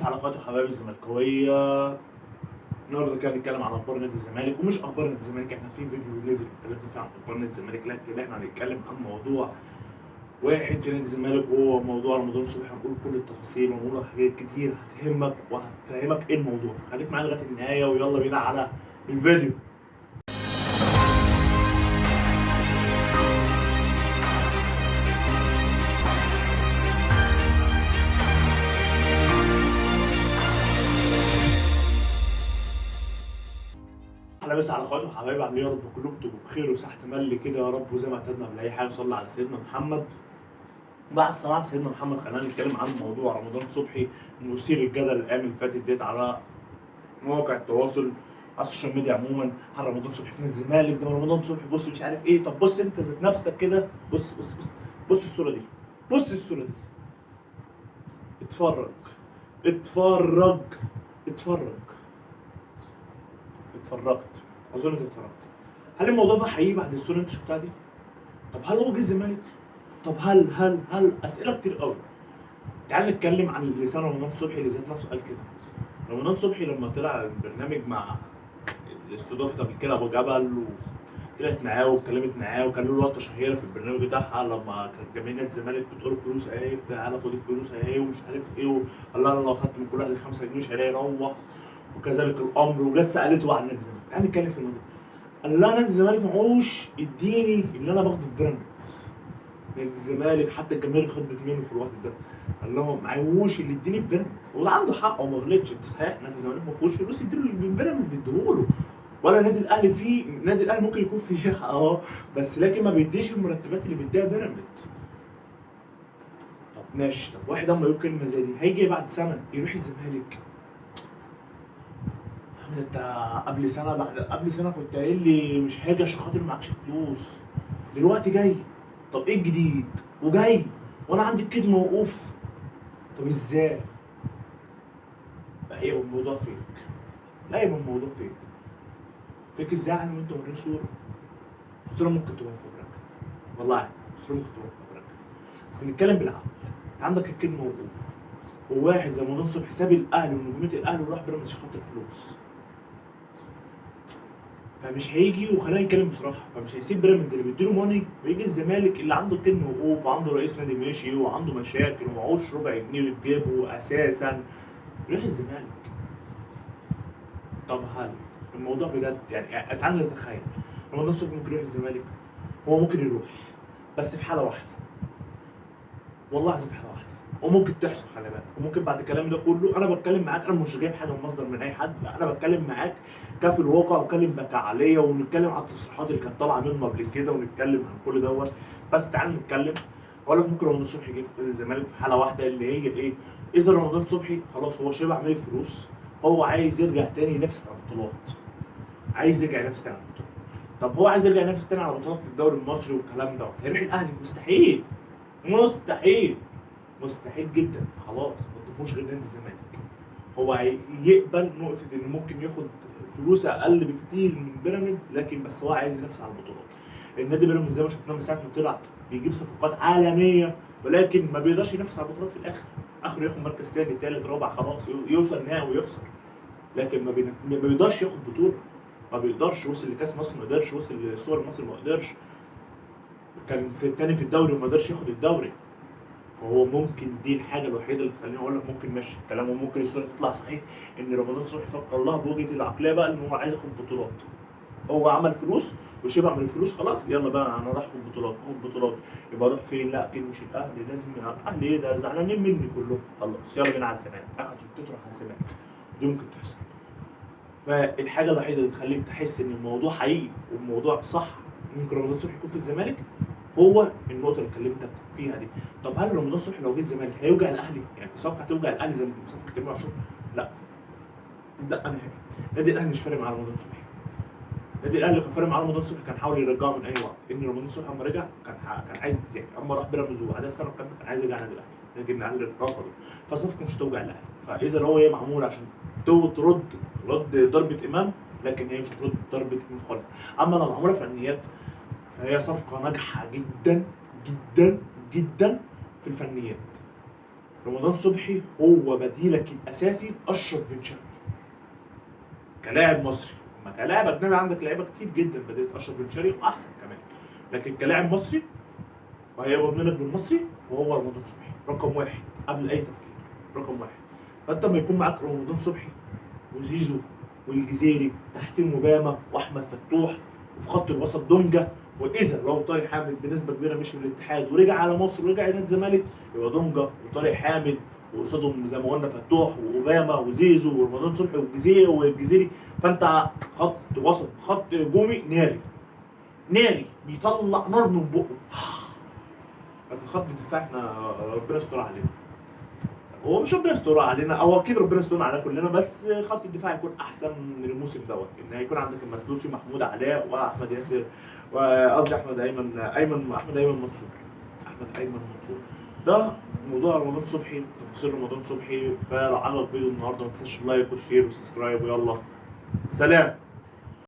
مسا على اخواتي وحبايبي الزملكاويه. النهارده كده هنتكلم عن اخبار نادي الزمالك، ومش اخبار نادي الزمالك، احنا في فيديو نزل اتكلمنا فيه عن اخبار نادي الزمالك، لكن احنا هنتكلم عن موضوع واحد في نادي الزمالك، وهو موضوع رمضان صبحي. هنقول كل التفاصيل ونقول حاجات كتير هتهمك وهتفهمك ايه الموضوع، فخليك معايا لغايه النهايه ويلا بينا على الفيديو. احنا بس على اخواتي وحبايبي عاملين يا رب كلكم تبقوا بخير وصحة ملي كده يا رب، وزي ما اعتدنا من اي حاجه صلى على سيدنا محمد. بعد صلاة سيدنا محمد خلينا نتكلم عن موضوع رمضان صبحي مثير الجدل الايام اللي فاتت ديت على مواقع التواصل على السوشيال ميديا عموما. هل رمضان صبحي في نادي الزمالك؟ ده رمضان صبحي بص مش عارف ايه. طب بص انت ذات نفسك كده، بص الصوره دي، بص الصوره دي، اتفرج اتفرج اتفرج اتفرجت، اظن انت اتفرجت. هل الموضوع ده حقيقي بعد الصوره اللي انت شفتها دي؟ طب هل هو جه الزمالك؟ طب هل اسئله كتير قوي. تعال نتكلم عن لسان رمضان صبحي اللي ذات نفسه قال كده. رمضان صبحي لما طلع البرنامج مع استضافه قبل كده ابو جبل، وطلعت معاه واتكلمت معاه، وكان له لقطه شهيره في البرنامج بتاعها لما كانت جماهير نادي الزمالك بتقول فلوس اهي، تعالى خد الفلوس اهي ومش عارف ايه، وقال لها انا لو خدت من كل واحد 5 جنيه مش هيروح، وكذلك الامر. وجت سالته عن نادي الزمالك. تعال نتكلم في الموضوع. قال لها نادي الزمالك معوش اديني اللي انا باخده في بيراميدز. نادي الزمالك حتى الجماهير خدت منه في الوقت ده، قال لهم معوش اللي اديني في بيراميدز. وده عنده حق وما غلطش. انت صحيح نادي الزمالك ما فيهوش فلوس يديله اللي بيراميدز بيديهوله، ولا النادي الاهلي فيه. النادي الاهلي ممكن يكون فيه بس لكن ما بيديش المرتبات اللي بيديها بيراميدز. طب ماشي، طب واحد اما يقول كلمه زي دي هيجي بعد سنه يروح الزمالك؟ انت قبل سنه كنت قايل لي مش هاجي عشان خاطر معكش فلوس، دلوقتي جاي. طب ايه الجديد؟ وجاي وانا عندي الكيد موقوف. طب ازاي؟ لا يبقى الموضوع فيك، لا يبقى الموضوع فيك ازاي يعني؟ وانت وريني صوره ممكن تبقى مفبركه، والله عادي صوره ممكن تبقى مفبركه، بس نتكلم بالعقل. انت عندك الكيد موقوف، وواحد زي رمضان صبحي ساب الاهلي ونجوميه الاهلي وراح بيراميدز عشان خاطر فلوس، فمش هيجي. وخلينا نتكلم بصراحه، فمش هيسيب بيراميدز اللي بيديله ماني ويجي الزمالك اللي عنده كلمه موقوف وعنده رئيس نادي ماشي وعنده مشاكل ومعهوش ربع جنيه في جيبه اساسا، يروح الزمالك. طب هل الموضوع بجد يعني تعالى نتخيل رمضان صبحي ممكن يروح الزمالك؟ هو ممكن يروح بس في حاله واحده، والله العظيم في حاله واحده، وممكن تحصل خلي بالك. وممكن بعد الكلام ده كله انا بتكلم معاك، انا مش جايب حاجه من مصدر من اي حد، انا بتكلم معاك كفي الواقع، واتكلم كعقليه، ونتكلم عن التصريحات اللي كانت طالعه منه قبل كده، ونتكلم عن كل دوت. بس تعال نتكلم. اقول لك ممكن رمضان صبحي يجي في الزمالك في حاله واحده، اللي هي ايه؟ اذا رمضان صبحي خلاص هو شبع من الفلوس، هو عايز يرجع تاني ينافس على البطولات، عايز يرجع ينافس تاني على البطولات. طب هو عايز يرجع ينافس تاني على بطولات في الدوري المصري والكلام دوت، هيروح الاهلي؟ مستحيل، مستحيل، مستحيل جدا. خلاص ما تضيفوش غير نادي الزمالك. هو يقبل نقطه ان ممكن ياخد فلوس اقل بكتير من بيراميدز، لكن بس هو عايز ينافس على البطولات. النادي بيراميدز زي ما شفناه من ساعه ما طلع بيجيب صفقات عالميه، ولكن ما بيقدرش ينافس على البطولات في الاخر. اخره ياخد مركز ثاني ثالث رابع، خلاص يوصل نهائي ويخسر، لكن ما بيقدرش ياخد بطوله. ما بيقدرش. وصل لكاس مصر ما قدرش، وصل للسوبر المصري ما قدرش، كان في الثاني في الدوري وما قدرش ياخد الدوري. فهو ممكن دي الحاجه الوحيده اللي تخليني اقول لك ممكن ماشي الكلام، وممكن الصوره تطلع صحيح ان رمضان صبحي فكر لها بوجهه العقليه بقى ان هو عايز ياخد بطولات. هو عمل فلوس وشبع من الفلوس، خلاص يلا بقى انا راح اخد بطولات، اخد بطولات. يبقى اروح فين؟ لا اكيد مش الاهلي، لازم الاهلي ايه ده؟ زعلانين مني كلهم، خلاص يلا بينا على الزمالك، اخد تروح على الزمالك. دي ممكن تحصل. فالحاجه الوحيده اللي تخليك تحس ان الموضوع حقيقي والموضوع صح ممكن رمضان صبحي يكون في الزمالك، هو النقطه اللي كلمتك فيها دي. طب هل رمضان صبحي لو جه الزمالك هيوجع الاهلي؟ يعني صفقه توجع الاهلي زي صفقه امام عاشور؟ لا، لا نهائي. نادي الاهلي مش فارق مع رمضان صبحي. نادي الاهلي كان فارق مع رمضان صبحي كان حاول يرجعه من اي وقت، ان رمضان صبحي لما رجع كان عايز يعني، اما راح بيراميدز وبعدها بسنه كان عايز يرجع نادي الاهلي، لكن الاهلي رفضه. فالصفقه مش هتوجع الاهلي. فاذا هو هي معموله عشان ترد ضربه امام، لكن هي مش هترد ضربه امام خالص. اما لو معموله فنيات فهي صفقه ناجحه جدا جدا جدا في الفنيات. رمضان صبحي هو بديلك الاساسي اشرف بن شرقي كلاعب مصري. اما كلاعب اجنبي عندك لعيبه كتير جدا بديت اشرف بن شرقي واحسن كمان، لكن كلاعب مصري وهيقبض منك بالمصري فهو رمضان صبحي رقم واحد قبل اي تفكير، رقم واحد. فانت لما يكون معاك رمضان صبحي وزيزو والجزيري تحتهم اوباما واحمد فتوح وفي خط الوسط دونجا، واذا لو طارق حامد بنسبه كبيره مشي من الاتحاد ورجع على مصر ورجع نادي الزمالك يبقى دونجا وطارق حامد وقصادهم زي ما قلنا فتوح واوباما وزيزو ورمضان صبحي والجزيري. فانت خط وسط خط هجومي ناري ناري بيطلع نار من بقه. لكن خط الدفاع احنا ربنا يستر علينا، هو مش ربنا يستر علينا او اكيد ربنا يستر علينا كلنا، بس خط الدفاع هيكون احسن من الموسم دوت، ان هيكون عندك المسلوسي محمود علاء واحمد ياسر وقصدي احمد ايمن منصور. ده موضوع رمضان صبحي، تفاصيل رمضان صبحي. فلو عجبك فيديو النهارده ما تنساش اللايك والشير والسبسكرايب، ويلا سلام.